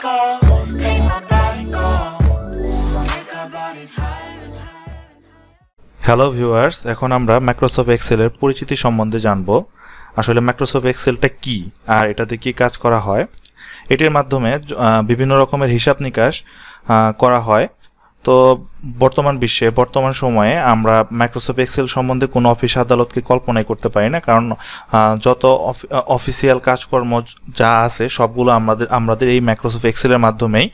fall, make my body go, make our bodies higher and higher. Hello viewers, এখন আমরা Microsoft এক্সেলের পরিচিতি সম্বন্ধে জানব। আসলে মাইক্রোসফট এক্সেলটা কি আর এটাতে কি কাজ করা হয়। এটির মাধ্যমে বিভিন্ন রকমের হিসাব নিকাশ করা হয়। তো বর্তমান সময়ে আমরা মাইক্রোসফট এক্সেল সম্বন্ধে কোনো অফিস আদালতকে কল্পনাই করতে পারি না, কারণ যত অফিসিয়াল কাজকর্ম যা আছে সবগুলো আমাদের এই মাইক্রোসফট এক্সেলের মাধ্যমেই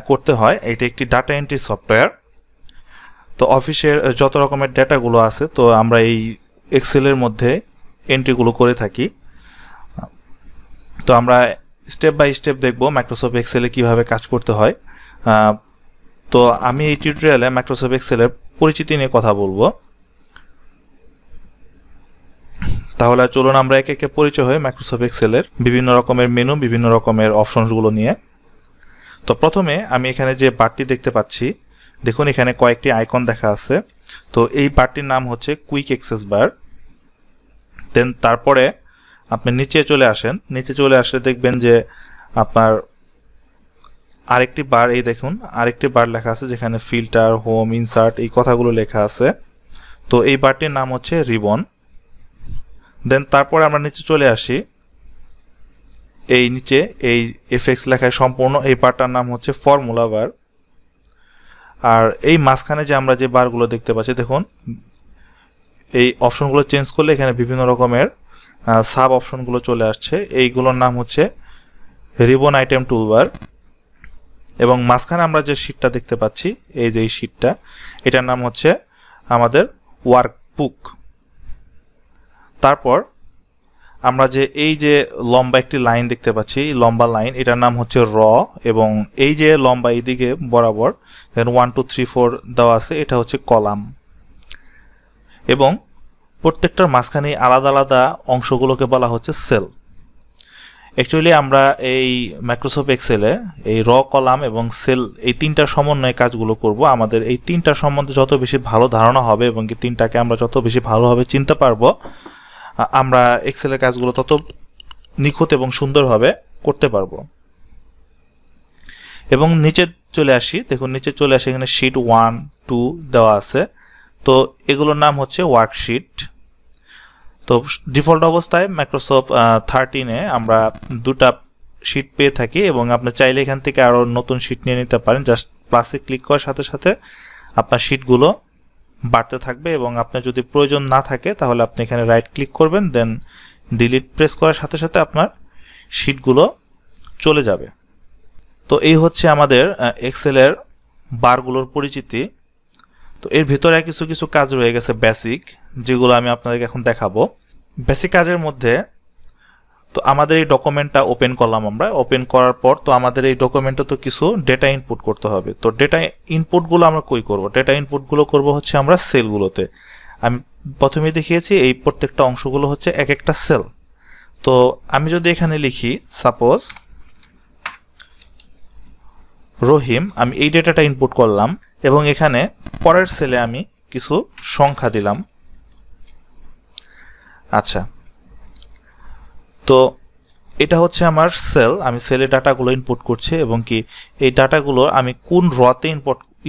করতে হয়। এটা একটি ডাটা এন্ট্রি সফটওয়্যার। তো অফিসের যত রকমের ডেটাগুলো আছে তো আমরা এই এক্সেলের মধ্যে এন্ট্রিগুলো করে থাকি। তো আমরা স্টেপ বাই স্টেপ দেখব মাইক্রোসফট এক্সেলে কিভাবে কাজ করতে হয়। তো আমি এই টিউটোরিয়ালে মাইক্রোসফট এক্সেলের পরিচিতি নিয়ে কথা বলবো। তাহলে চলুন আমরা একে একে পরিচয় হই মাইক্রোসফট এক্সেলের বিভিন্ন রকমের মেনু, বিভিন্ন রকমের অপশনসগুলো নিয়ে। তো প্রথমে আমি এখানে যে বারটি দেখতে পাচ্ছি, দেখুন এখানে কয়েকটি আইকন দেখা আছে। তো এই বারটির নাম হচ্ছে কুইক অ্যাক্সেস বার। দেন তারপরে আপনি নিচে চলে আসেন, নিচে চলে আসলে দেখবেন যে আপনার আরেকটি বার, এই দেখুন আরেকটি বার লেখা আছে যেখানে ফিল্টার, হোম, ইনসার্ট এই কথাগুলো লেখা আছে। তো এই বারটির নাম হচ্ছে রিবন। দেন তারপরে আমরা নিচে চলে আসি, এই নিচে এই এফএক্স লেখায় সম্পূর্ণ এই বারটার নাম হচ্ছে ফর্মুলা বার। আর এই মাঝখানে যে আমরা যে বারগুলো দেখতে পাচ্ছি, দেখুন এই অপশনগুলো চেঞ্জ করলে এখানে বিভিন্ন রকমের সাব অপশনগুলো চলে আসছে। এইগুলোর নাম হচ্ছে রিবন আইটেম টুলবার। এবং মাঝখানে আমরা যে শীটটা দেখতে পাচ্ছি, এই যে এই শীটটা, এটার নাম হচ্ছে আমাদের ওয়ার্কবুক। তারপর আমরা যে এই যে লম্বা একটি লাইন দেখতে পাচ্ছি, লম্বা লাইন, এটার নাম হচ্ছে র। এবং এই যে লম্বা এইদিকে বরাবর 1 2 3 4 দেওয়া আছে, এটা হচ্ছে কলাম। এবং প্রত্যেকটার মাঝখানে আলাদা আলাদা অংশগুলোকে বলা হচ্ছে সেল। অ্যাকচুয়ালি আমরা এই মাইক্রোসফট এক্সেলে এই র, কলাম এবং সেল এই তিনটার সমন্বয়ে কাজগুলো করব। আমাদের এই তিনটার সম্বন্ধে যত বেশি ভালো ধারণা হবে এবং কি তিনটাকে আমরা যত বেশি ভালোভাবে চিনতে পারবো, আমরা এক্সেলের কাজগুলো তত নিখুঁত এবং সুন্দরভাবে করতে পারবো। এবং নিচে চলে আসি, দেখুন নিচে চলে আসি, এখানে শীট 1 2 দেওয়া আছে। তো এগুলোর নাম হচ্ছে ওয়ার্কশিট। তো ডিফল্ট অবস্থায় মাইক্রোসফট 13-এ আমরা দুটা শীট পেয়ে থাকি এবং আপনি চাইলে এখান থেকে আরো নতুন শীট নিয়ে নিতে পারেন। জাস্ট প্লাসে ক্লিক করার সাথে সাথে আপনার শীটগুলো বাড়তে থাকবে এবং আপনার যদি প্রয়োজন না থাকে তাহলে আপনি এখানে রাইট ক্লিক করবেন, দেন ডিলিট প্রেস করার সাথে সাথে আপনার শীটগুলো চলে যাবে। তো এই হচ্ছে আমাদের এক্সেলের বারগুলোর পরিচিতি। তো এর ভিতরে কিছু কিছু কাজ রয়ে গেছে বেসিক, যেগুলো আমি আপনাদেরকে এখন দেখাবো। বেসিক কাজের মধ্যে তো আমাদের এই ডকুমেন্টটা ওপেন করলাম, আমরা ওপেন করার পর তো আমাদের এই ডকুমেন্টে তো কিছু ডেটা ইনপুট করতে হবে। তো ডেটা ইনপুটগুলো আমরা কই করব? ডেটা ইনপুটগুলো করব হচ্ছে আমরা সেলগুলোতে। আমি প্রথমে দেখিয়েছি এই প্রত্যেকটা অংশগুলো হচ্ছে এক একটা সেল। তো আমি যদি এখানে লিখি সাপোজ রহিম, আমি এই ডেটাটা ইনপুট করলাম এবং এখানে পরের সেলে আমি কিছু সংখ্যা দিলাম। আচ্ছা, তো এটা হচ্ছে আমার সেল, আমি সেলে ডাটাগুলো ইনপুট করছি এবং কি এই ডাটাগুলো আমি কোন রতে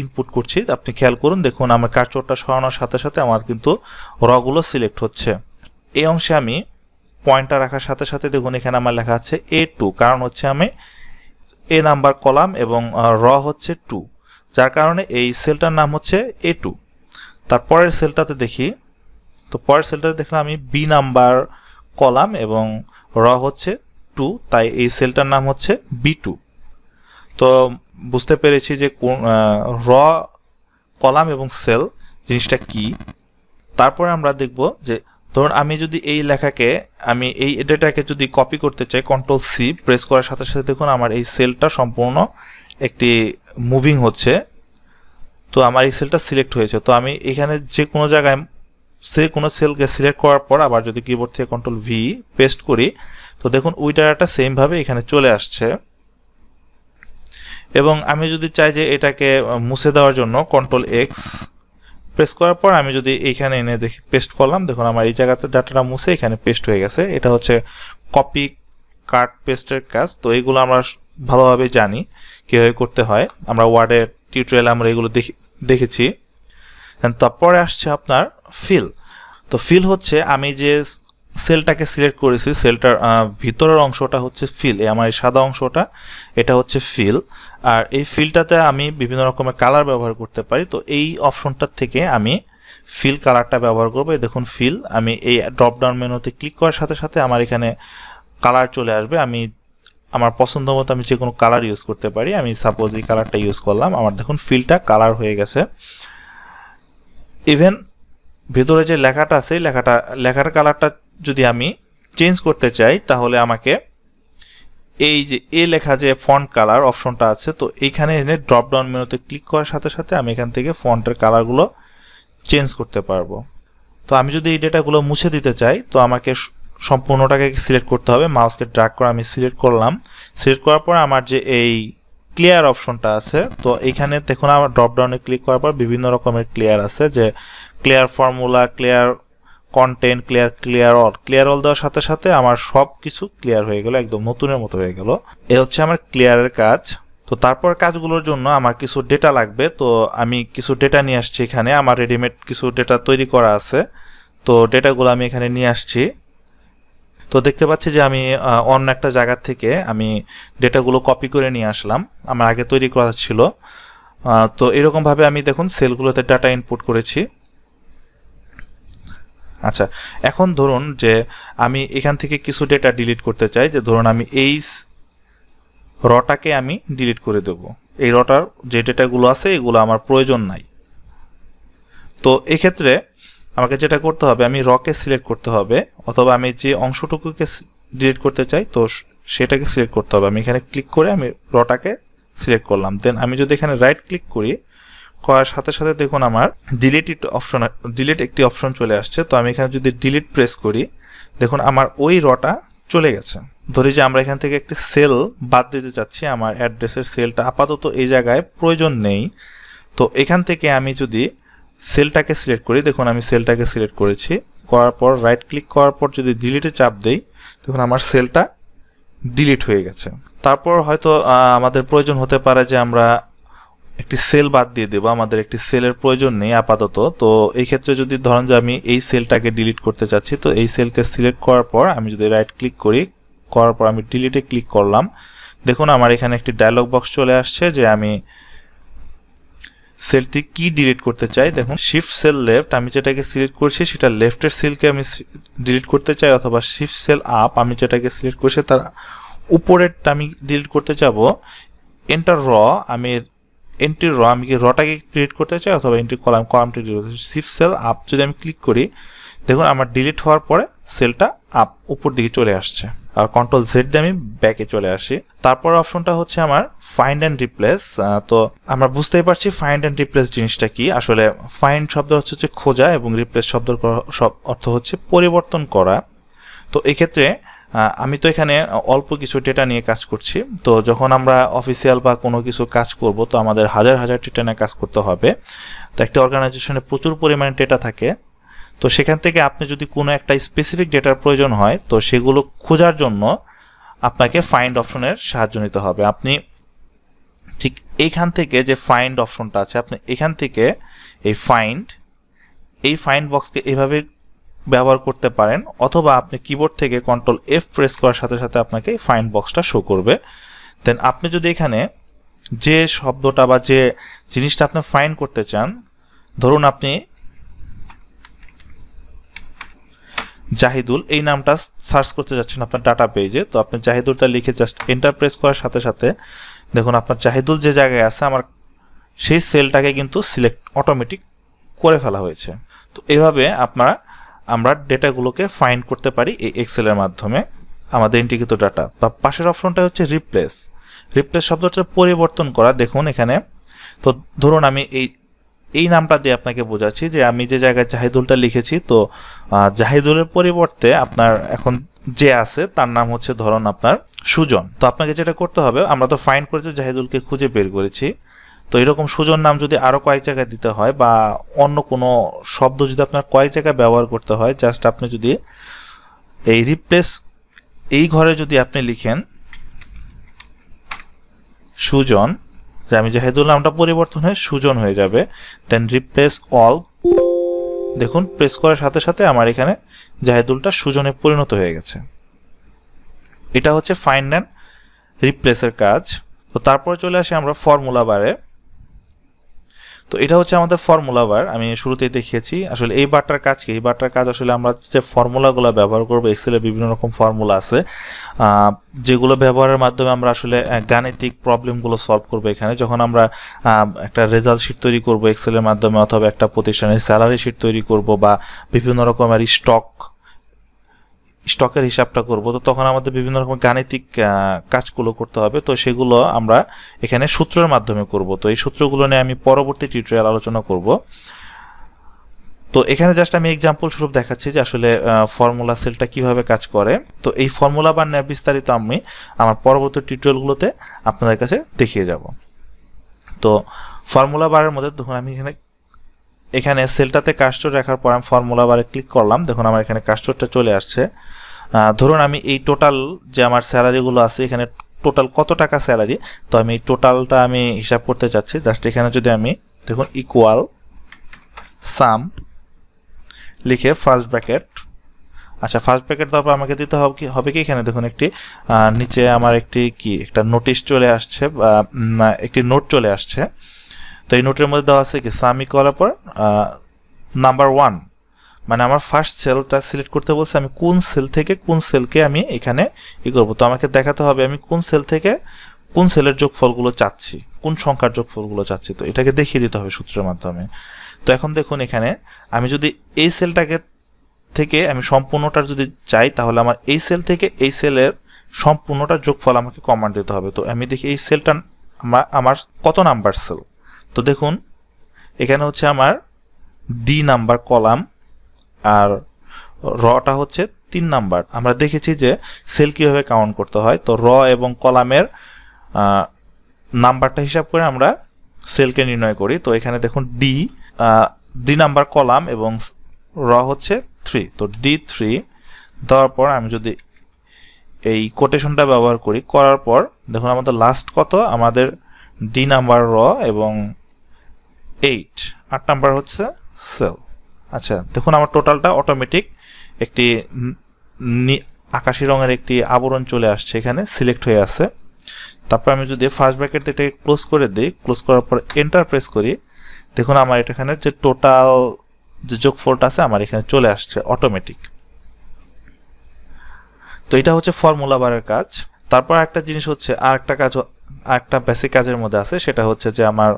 ইনপুট করছি আপনি খেয়াল করুন। দেখুন আমার কার্সরটা সরানোর সাথে সাথে আমার কিন্তু রগুলো সিলেক্ট হচ্ছে। এই অংশে আমি পয়েন্টার রাখার সাথে সাথে দেখুন এখানে আমার লেখা আছে A2, কারণ হচ্ছে আমি এ নাম্বার কলাম এবং র হচ্ছে 2, যার কারণে এই সেলটার নাম হচ্ছে A2। তারপরের সেলটাতে দেখি, তো পরের সেলটাতে দেখলাম আমি বি নাম্বার কলাম এবং র হচ্ছে 2, তাই এই সেলটার নাম হচ্ছে B2। তো বুঝতে পেরেছি যে র, কলাম এবং সেল জিনিসটা কি। তারপরে আমরা দেখব যে ধরুন আমি যদি এই লেখাকে, আমি এই ডেটাকে যদি কপি করতে চাই, Ctrl+C প্রেস করার সাথে সাথে দেখুন আমার এই সেলটা সম্পূর্ণ একটি মুভিং হচ্ছে। তো আমার এই সেলটা সিলেক্ট হয়েছে। তো আমি এখানে যে কোনো জায়গায় কোনো সেলকে সিলেক্ট করার পর আবার যদি কিবোর্ড থেকে Ctrl+V পেস্ট করি, তো দেখুন ওই ডাটাটা সেম ভাবে এখানে চলে আসছে। এবং আমি যদি চাই যে এটাকে মুছে দেওয়ার জন্য Ctrl+X প্রেস করার পর আমি যদি এইখানে এনে দেখি পেস্ট করলাম, দেখুন আমার এই জায়গাতে ডাটাটা মুছে এখানে পেস্ট হয়ে গেছে। এটা হচ্ছে কপি কাট পেস্টের কাজ। তো এইগুলো আমরা ভালোভাবে জানি কিভাবে করতে হয়, আমরা ওয়ার্ডের টিউটোরিয়ালে আমরা এগুলো দেখেছি। তারপরে আসছে আপনার ফিল। তো ফিল হচ্ছে আমি যে সেলটাকে সিলেক্ট করেছি, সেলটার ভিতরের অংশটা হচ্ছে ফিল, আমার এই সাদা অংশটা এটা হচ্ছে ফিল। আর এই ফিলটাতে আমি বিভিন্ন রকমের কালার ব্যবহার করতে পারি। তো এই অপশনটার থেকে আমি ফিল কালারটা ব্যবহার করবো। দেখুন ফিল, আমি এই ড্রপ ডাউন মেনুতে ক্লিক করার সাথে সাথে আমার এখানে কালার চলে আসবে। আমি আমার পছন্দ মতো আমি যে কোনো কালার ইউজ করতে পারি। আমি সাপোজ এই কালারটা ইউজ করলাম, আমার দেখুন ফিলটা কালার হয়ে গেছে। ইভেন ভিতরে যে লেখাটা আছে লেখার কালারটা যদি আমি চেঞ্জ করতে চাই, তাহলে আমাকে এই যে লেখা যে ফন্ট কালার অপশনটা আছে, তো এইখানে এনে ড্রপ ডাউন মেনুতে ক্লিক করার সাথে সাথে আমি এখান থেকে ফন্টের কালারগুলো চেঞ্জ করতে পারবো। তো আমি যদি এই ডেটাগুলো মুছে দিতে চাই, তো আমাকে সম্পূর্ণটাকে সিলেক্ট করতে হবে। মাউসকে ড্র্যাগ করে আমি সিলেক্ট করলাম। সিলেক্ট করার পর আমার যে এই ক্লিয়ার অপশনটা আছে, তো এইখানে দেখুন আমার ড্রপ ডাউনে ক্লিক করার পর বিভিন্ন রকমের ক্লিয়ার আছে, যে clear formula, clear content, clear all দেওয়ার সাথে সাথে আমার সব কিছু ক্লিয়ার হয়ে গেল, একদম নতুনের মতো হয়ে গেল। এ হচ্ছে আমার ক্লিয়ারের কাজ। তো তারপর কাজগুলোর জন্য আমার কিছু ডেটা লাগবে। তো আমি কিছু ডেটা নিয়ে আসছি এখানে, আমার রেডিমেড কিছু ডেটা তৈরি করা আছে। তো ডেটাগুলো আমি এখানে নিয়ে আসছি। তো দেখতে পাচ্ছি যে আমি অন্য একটা জায়গা থেকে আমি ডেটাগুলো কপি করে নিয়ে আসলাম, আমার আগে তৈরি করা ছিল। তো এরকম ভাবে আমি দেখুন সেলগুলোতে ডাটা ইনপুট করেছি। আচ্ছা, এখন ধরুন যে আমি এখান থেকে কিছু ডেটা ডিলিট করতে চাই, যে ধরুন আমি এই রটাকে আমি ডিলিট করে দেব। এই রটার যে ডেটাগুলো আছে এগুলো আমার প্রয়োজন নাই। তো এক্ষেত্রে আমাকে যেটা করতে হবে, আমি রকে সিলেক্ট করতে হবে, অথবা আমি যে অংশটুকুকে ডিলিট করতে চাই তো সেটাকে সিলেক্ট করতে হবে। আমি এখানে ক্লিক করে আমি রটাকে সিলেক্ট করলাম। দেন আমি যদি এখানে রাইট ক্লিক করি, করার সাথে সাথে দেখুন আমার ডিলিট একটি অপশন চলে আসছে। তো আমি এখানে যদি ডিলিট প্রেস করি, দেখুন আমার ওই রটা চলে গেছে। ধরি যে আমরা এখান থেকে একটি সেল বাদ দিতে চাচ্ছি, আমার অ্যাড্রেসের সেলটা আপাতত এই জায়গায় প্রয়োজন নেই। তো এখান থেকে আমি যদি সেলটাকে সিলেক্ট করি, দেখুন আমি সেলটাকে সিলেক্ট করেছি, করার পর রাইট ক্লিক করার পর যদি ডিলিটে চাপ দেই, দেখুন আমার সেলটা ডিলিট হয়ে গেছে। তারপর হয়তো আমাদের প্রয়োজন হতে পারে যে আমরা একটি সেল বাদ দিয়ে দেবো, আমাদের একটি সেলের প্রয়োজন নেই আপাতত। তো এই ক্ষেত্রে যদি ধরেন যে আমি এই সেলটাকে ডিলিট করতে চাচ্ছি, তো এই সেলকে সিলেক্ট করার পর আমি যদি রাইট ক্লিক করি, করার পর আমি ডিলিটে ক্লিক করলাম, দেখুন আমার এখানে একটি ডায়লগ বক্স চলে আসছে যে আমি সেলটি কি ডিলিট করতে চাই। দেখুন শিফট সেল লেফট, আমি যেটাকে সিলেক্ট করছি সেটা লেফটের সেলকে আমি ডিলিট করতে চাই, অথবা শিফট সেল আপ, আমি যেটাকে সিলেক্ট করছি তার উপরেরটা আমি ডিলিট করতে যাব। এন্টার র, আমি এন্ট্রি র, আমি কি রটাকে ডিলিট করতে চাই, অথবা এন্ট্রি কলামটি ডিলিট করতে চাই। শিফট সেল আপ যদি আমি ক্লিক করি, দেখুন আমার ডিলিট হওয়ার পরে সেলটা আপ উপর দিকে চলে আসছে। আর কন্ট্রোল জেড দিয়ে আমি ব্যাকে চলে আসি। তারপর অপশনটা হচ্ছে আমার ফাইন্ড অ্যান্ড রিপ্লেস। তো আমরা বুঝতেই পারছি ফাইন্ড অ্যান্ড রিপ্লেস জিনিসটা কি। আসলে ফাইন্ড শব্দ হচ্ছে খোঁজা, এবং রিপ্লেস শব্দের অর্থ হচ্ছে পরিবর্তন করা। তো এক্ষেত্রে আমি তো এখানে অল্প কিছু ডেটা নিয়ে কাজ করছি। তো যখন আমরা অফিসিয়াল বা কোনো কিছু কাজ করব, তো আমাদের হাজার হাজার ডেটা নিয়ে কাজ করতে হবে। তো একটা অর্গানাইজেশনে প্রচুর পরিমাণে ডেটা থাকে। তো সেখান থেকে আপনি যদি কোনো একটা স্পেসিফিক ডেটার প্রয়োজন হয়, তো সেগুলো খোঁজার জন্য আপনাকে ফাইন্ড অপশনের সাহায্য নিতে হবে। আপনি ঠিক এইখান থেকে যে ফাইন্ড অপশনটা আছে, আপনি এখান থেকে এই ফাইন্ড বক্সকে এভাবে ব্যবহার করতে পারেন, অথবা আপনি কিবোর্ড থেকে কন্ট্রোল এফ প্রেস করার সাথে সাথে আপনাকে ফাইন্ড বক্সটা শো করবে। দেন আপনি যদি এখানে যে শব্দটা বা যে জিনিসটা আপনি ফাইন্ড করতে চান, ধরুন আপনি জাহিদুল এই নামটা সার্চ করতে যাচ্ছেন আপনার ডাটা পেজে, তো আপনি জাহিদুলটা লিখে জাস্ট এন্টার প্রেস করার সাথে সাথে দেখুন আপনার জাহিদুল যে জায়গায় আছে আমার সেই সেলটাকে কিন্তু সিলেক্ট অটোমেটিক করে ফেলা হয়েছে। তো এইভাবে আমরা ডেটাগুলোকে ফাইন্ড করতে পারি এই এক্সেলের মাধ্যমে আমাদের ইন্টিগ্রেট ডাটা। বা পাশের অপশনটা হচ্ছে রিপ্লেস শব্দটা পরিবর্তন করা। দেখুন এখানে, তো ধরুন আমি এই নামটা দিয়ে আপনাকে বোঝাচ্ছি যে আমি যে জায়গায় জাহিদুলটা লিখেছি, তো জাহিদুলের পরিবর্তে আপনার এখন যে আছে তার নাম হচ্ছে ধরুন আপনার সুজন। তো আপনাকে যেটা করতে হবে, আমরা তো ফাইন্ড করেছি জাহিদুলকে খুঁজে বের করেছি, তো এরকম সুজন নাম যদি আরো কয়েক জায়গায় দিতে হয় বা অন্য কোনো শব্দ যদি আপনার কয়েক জায়গায় ব্যবহার করতে হয়, জাস্ট আপনি যদি এই রিপ্লেস এই ঘরে যদি আপনি লিখেন সুজন, যে আমি জাহিদুল নামটা পরিবর্তন হয়ে সুজন হয়ে যাবে। দেন রিপ্লেস অল, দেখুন প্রেস করার সাথে সাথে আমার এখানে জাহিদুলটা সুজনে পরিণত হয়ে গেছে। এটা হচ্ছে ফাইন্ড অ্যান্ড রিপ্লেসের কাজ। তো তারপরে চলে আসি আমরা ফর্মুলা বারে। তো এটা হচ্ছে আমাদের ফর্মুলা বার, আমি শুরুতেই দেখিয়েছি। আসলে এই বারটার কাজ কি? এই বারটার কাজ আসলে আমরা যে ফর্মুলাগুলো ব্যবহার করবো, এক্সেলের বিভিন্ন রকম ফর্মুলা আছে যেগুলো ব্যবহারের মাধ্যমে আমরা আসলে গাণিতিক প্রবলেমগুলো সলভ করবো। এখানে যখন আমরা একটা রেজাল্ট শিট তৈরি করব এক্সেলের মাধ্যমে, অথবা একটা প্রতিষ্ঠানের স্যালারি শিট তৈরি করব, বা বিভিন্ন রকমের স্টকের হিসাবটা করব, তো তখন আমাদের বিভিন্ন রকম গাণিতিক কাজগুলো করতে হবে। তো সেগুলো আমরা এখানে সূত্রের মাধ্যমে করব। তো এই সূত্রগুলো নিয়ে আমি পরবর্তী টিউটোরিয়াল আলোচনা করব। তো এখানে জাস্ট আমি এক্সাম্পল স্বরূপ দেখাচ্ছি যে আসলে ফর্মুলা সেলটা কিভাবে কাজ করে। তো এই ফর্মুলা বার নিয়ে বিস্তারিত আমি আমার পরবর্তী টিউটোরিয়ালগুলোতে আপনাদের কাছে দেখিয়ে যাব। তো ফর্মুলা বারের মধ্যে দেখুন আমি এখানে সেলটাতে কার্সর রাখার পর আমি ফর্মুলা বারে ক্লিক করলাম। দেখুন আমার এখানে কার্সরটা চলে আসছে। ধরুন আমি এই টোটাল যে আমার স্যালারিগুলো আছে, এখানে টোটাল কত টাকা স্যালারি, তো আমি এই টোটালটা আমি হিসাব করতে চাচ্ছি। জাস্ট এখানে যদি আমি দেখুন ইকুয়াল সাম লিখে ফার্স্ট ব্র্যাকেট, আচ্ছা ফার্স্ট ব্র্যাকেট দেওয়ার পর আমাকে দিতে হবে কি এখানে দেখুন একটি নিচে আমার একটা নোটিশ চলে আসছে, বা একটি নোট চলে আসছে। তো এই নোটের মধ্যে দেওয়া আছে কি সাম ইকুয়ালের পর নাম্বার 1, মানে আমার ফার্স্ট সেলটা সিলেক্ট করতে বলছে আমি কোন সেল থেকে কোন সেলকে আমি এখানে করবো। তো আমাকে দেখাতে হবে আমি কোন সেল থেকে কোন সেলের যোগফলগুলো চাচ্ছি, কোন সংখ্যার যোগফলগুলো চাচ্ছি। তো এটাকে দেখিয়ে দিতে হবে সূত্রের মাধ্যমে। তো এখন দেখুন এখানে আমি যদি এই সেলটাকে থেকে আমি সম্পূর্ণটার যদি চাই, তাহলে আমার এই সেল থেকে এই সেলের সম্পূর্ণটার যোগফল আমাকে কমান্ড দিতে হবে। তো আমি দেখি এই সেলটা আমার কত নাম্বার সেল। তো দেখুন এখানে হচ্ছে আমার ডি নাম্বার কলাম, আর রটা হচ্ছে 3 নাম্বার। আমরা দেখেছি যে সেল কিভাবে কাউন্ট করতে হয়। তো র এবং কলামের নাম্বারটা হিসাব করে আমরা সেলকে নির্ণয় করি। তো এখানে দেখুন ডি নাম্বার কলাম এবং র হচ্ছে 3, তো D3 দেওয়ার পর আমি যদি এই কোটেশনটা ব্যবহার করার পর দেখুন আমাদের লাস্ট কত, আমাদের ডি নাম্বার র এবং 8 নাম্বার হচ্ছে সেল। আচ্ছা দেখুন আমার টোটালটা অটোমেটিক একটি আকাশি রঙের একটি আবরণ চলে আসছে, এখানে সিলেক্ট হয়ে আছে। তারপর আমি যদি ফার্স্ট ব্র্যাকেট এটাকে ক্লোজ করে দিই, ক্লোজ করার পর এন্টার প্রেস করি, দেখুন আমার এখানে যে টোটাল যে যোগফলটা আছে আমার এখানে চলে আসছে অটোমেটিক। তো এটা হচ্ছে ফর্মুলা বারের কাজ। তারপর একটা জিনিস হচ্ছে আরেকটা বেসিক কাজের মধ্যে আছে, সেটা হচ্ছে যে আমার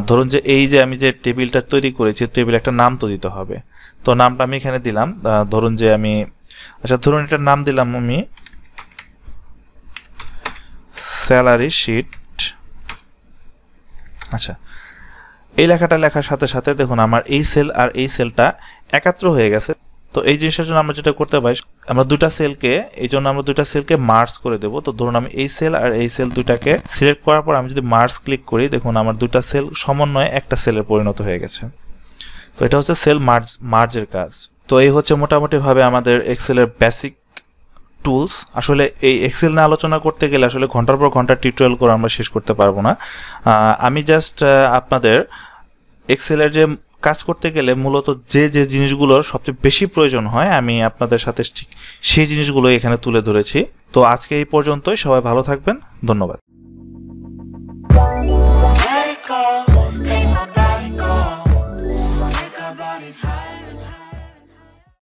ধরুন যে এই যে আমি যে টেবিলটা তৈরি করেছি, টেবিল একটা নাম তো দিতে হবে। তো নামটা আমি এখানে দিলাম, ধরুন যে আমি ধরুন এটার নাম দিলাম আমি স্যালারি শিট। আচ্ছা এই লেখাটা লেখার সাথে সাথে দেখুন আমার এই সেল আর এই সেলটা একাত্র হয়ে গেছে। তো এই জিনিসটার জন্য আমরা যেটা করতে পারি, আমরা দুটা সেলকে মার্জ করে দেব। তো ধরুন আমি এই সেল আর এই সেল দুটাকে সিলেক্ট করার পর আমি যদি মার্জ ক্লিক করি, দেখুন আমার দুটা সেল সমন্বয়ে একটা সেলে পরিণত হয়ে গেছে। তো এটা হচ্ছে সেল মার্জের কাজ। তো এই হচ্ছে মোটামুটি ভাবে আমাদের এক্সেলের বেসিক টুলস। আসলে এই এক্সেল নিয়ে আলোচনা করতে গেলে আসলে ঘন্টার পর ঘন্টা টিউটোরিয়াল করে আমরা শেষ করতে পারবো না। আমি জাস্ট আপনাদের এক্সেলের যে কাজ করতে গেলে মূলত যে জিনিসগুলোর সবচেয়ে বেশি প্রয়োজন হয়, আমি আপনাদের সাথে ঠিক সেই জিনিসগুলো এখানে তুলে ধরেছি। তো আজকে এই পর্যন্তই, সবাই ভালো থাকবেন, ধন্যবাদ। Let it go, make my body go. Make our bodies higher and higher.